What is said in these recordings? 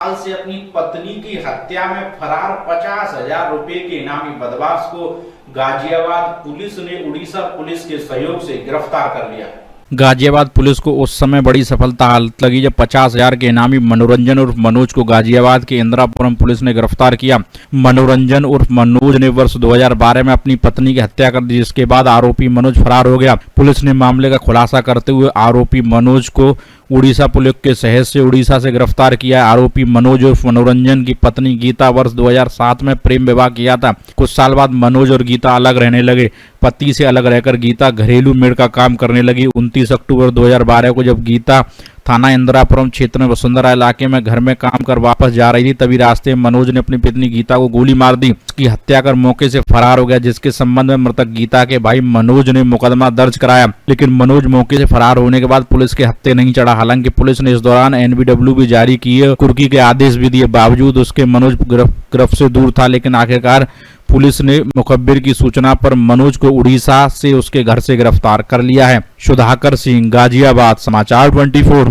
साल से अपनी पत्नी की हत्या में फरार 50,000 रुपए के इनामी बदमाश को गाजियाबाद पुलिस ने उड़ीसा पुलिस के सहयोग से गिरफ्तार कर लिया। गाजियाबाद पुलिस को उस समय बड़ी सफलता हाथ लगी जब 50,000 के इनामी मनोरंजन उर्फ मनोज को गाजियाबाद के इंदिरापुरम पुलिस ने गिरफ्तार किया। मनोरंजन उर्फ मनोज ने वर्ष 2012 में अपनी पत्नी की हत्या कर दी, जिसके बाद आरोपी मनोज फरार हो गया। पुलिस ने मामले का खुलासा करते हुए आरोपी मनोज को उड़ीसा पुलिस के सहयोग से उड़ीसा से गिरफ्तार किया। आरोपी मनोज उर्फ मनोरंजन की पत्नी गीता वर्ष 2007 में प्रेम विवाह किया था। कुछ साल बाद मनोज और गीता अलग रहने लगे। पति से अलग रहकर गीता घरेलू मेड का काम करने लगी। 29 अक्टूबर 2012 को जब गीता थाना इंदिरापुरम क्षेत्र में वसुंधरा इलाके में घर में काम कर वापस जा रही थी, तभी रास्ते में मनोज ने अपनी पत्नी गीता को गोली मार दी। उसकी हत्या कर मौके से फरार हो गया, जिसके संबंध में मृतक गीता के भाई मनोज ने मुकदमा दर्ज कराया, लेकिन मनोज मौके से फरार होने के बाद पुलिस के हत्थे नहीं चढ़ा। हालांकि पुलिस ने इस दौरान NBW भी जारी किए, कुर्की के आदेश भी दिए, बावजूद उसके मनोज गिरफ्त से दूर था। लेकिन आखिरकार पुलिस ने मुखबिर की सूचना पर मनोज को उड़ीसा से उसके घर से गिरफ्तार कर लिया है। सुधाकर सिंह, गाजियाबाद, समाचार 24।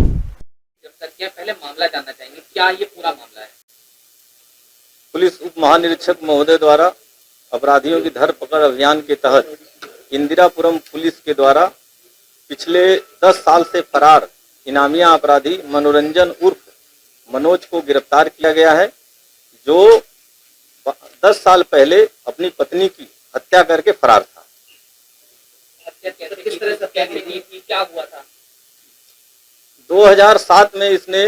पहले मामला जानना चाहेंगे, क्या ये पूरा मामला है? पुलिस उप महानिरीक्षक महोदय द्वारा अपराधियों की धरपकड़ अभियान के तहत इंदिरापुरम पुलिस के द्वारा पिछले 10 साल से फरार इनामिया अपराधी मनोरंजन उर्फ मनोज को गिरफ्तार किया गया है, जो 10 साल पहले अपनी पत्नी की हत्या करके फरार था। हत्या किस तरह से हत्या की थी, क्या हुआ था? 2007 में इसने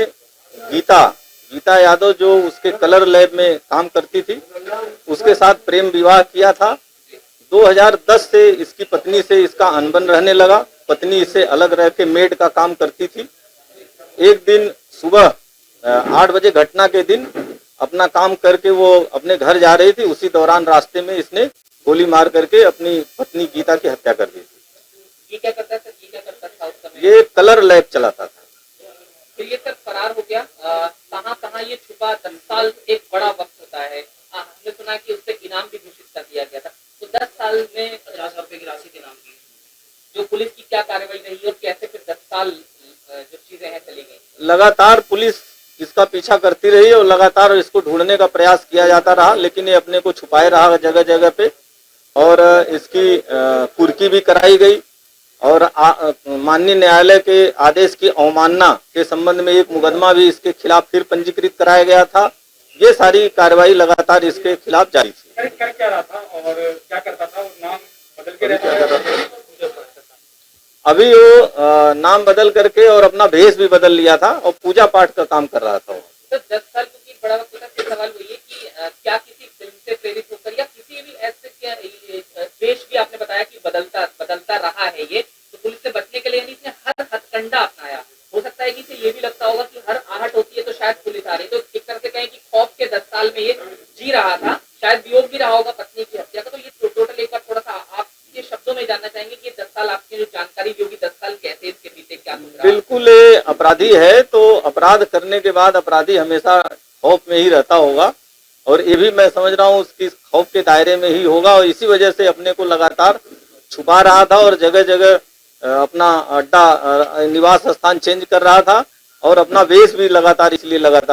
गीता यादव, जो उसके कलर लैब में काम करती थी, उसके साथ प्रेम विवाह किया था। 2010 से इसकी पत्नी से इसका अनबन रहने लगा। पत्नी इससे अलग रह के मेड का काम करती थी। एक दिन सुबह 8 बजे घटना के दिन अपना काम करके वो अपने घर जा रही थी। उसी दौरान रास्ते में इसने गोली मार करके अपनी पत्नी गीता की हत्या कर दी थी। ये क्या करता था उस समय? ये कलर लैब चलाता था। फिर ये सब फरार हो गया। कहाँ ये छुपा? 10 साल एक बड़ा वक्त होता है। हमने सुना कि उससे इनाम भी घोषित कर दिया गया था। तो 10 साल में 50,000 रुपए की राशि के नाम की जो पुलिस की क्या कार्रवाई रही और कैसे फिर 10 साल जो चीजें हैं चली गई? लगातार पुलिस इसका पीछा करती रही और लगातार इसको ढूंढने का प्रयास किया जाता रहा, लेकिन ये अपने को छुपाए रहा जगह जगह पे। और इसकी कुर्की भी कराई गई और माननीय न्यायालय के आदेश की अवमानना के संबंध में एक मुकदमा भी इसके खिलाफ फिर पंजीकृत कराया गया था। ये सारी कार्रवाई लगातार इसके खिलाफ जारी थी। कर क्या रहा था और क्या करता था? नाम बदल के रहता था। अभी वो नाम बदल करके और अपना भेष भी बदल लिया था और पूजा पाठ का काम कर रहा था। तो 10 साल क्योंकि बड़ा वक्त होता है, सवाल वही है कि क्या किसी फिल्म से प्रेरित होकर या किसी भी ऐसे देश भी आपने बताया कि बदलता रहा है ये, तो पुलिस से बचने के लिए इसने हर हथकंडा अपनाया। हो सकता है कि इसे ये भी लगता होगा कि हर आहट होती है तो शायद पुलिस आ रही, तो एक तरह से कहें कि खौफ के 10 साल में ये जी रहा था, शायद वियोग भी रहा होगा पत्नी की हत्या का। तो ये टोटल एक बार थोड़ा सा आपके शब्दों में जानना चाहेंगे कि 10 साल आपकी जो जानकारी होगी 10 साल कैसे इसके पीछे क्या? बिल्कुल, अपराधी है तो अपराध करने के बाद अपराधी हमेशा खौफ में ही रहता होगा, और ये भी मैं समझ रहा हूँ उसकी खौफ के दायरे में ही होगा, और इसी वजह से अपने को लगातार छुपा रहा था और जगह जगह अपना अड्डा निवास स्थान चेंज कर रहा था और अपना वेश भी लगातार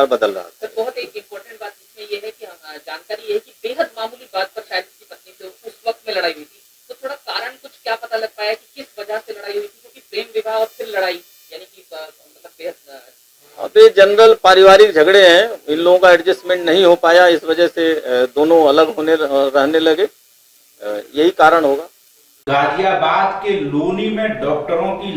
बदल रहा था। बहुत एक इम्पोर्टेंट बात इसमें ये है कि जानकारी ये है कि बेहद मामूली बात पर शायद इसकी पत्नी से उस वक्त में लड़ाई हुई थी। तो थोड़ा कारण कुछ क्या पता लग पाया कि किस वजह से लड़ाई हुई थी? क्योंकि प्रेम विवाह और फिर लड़ाई, यानी कि मतलब बेहद अभी जनरल पारिवारिक झगड़े हैं, इन लोगों का एडजस्टमेंट नहीं हो पाया, इस वजह से दोनों अलग रहने लगे, यही कारण होगा। गाजियाबाद के लोनी में डॉक्टरों की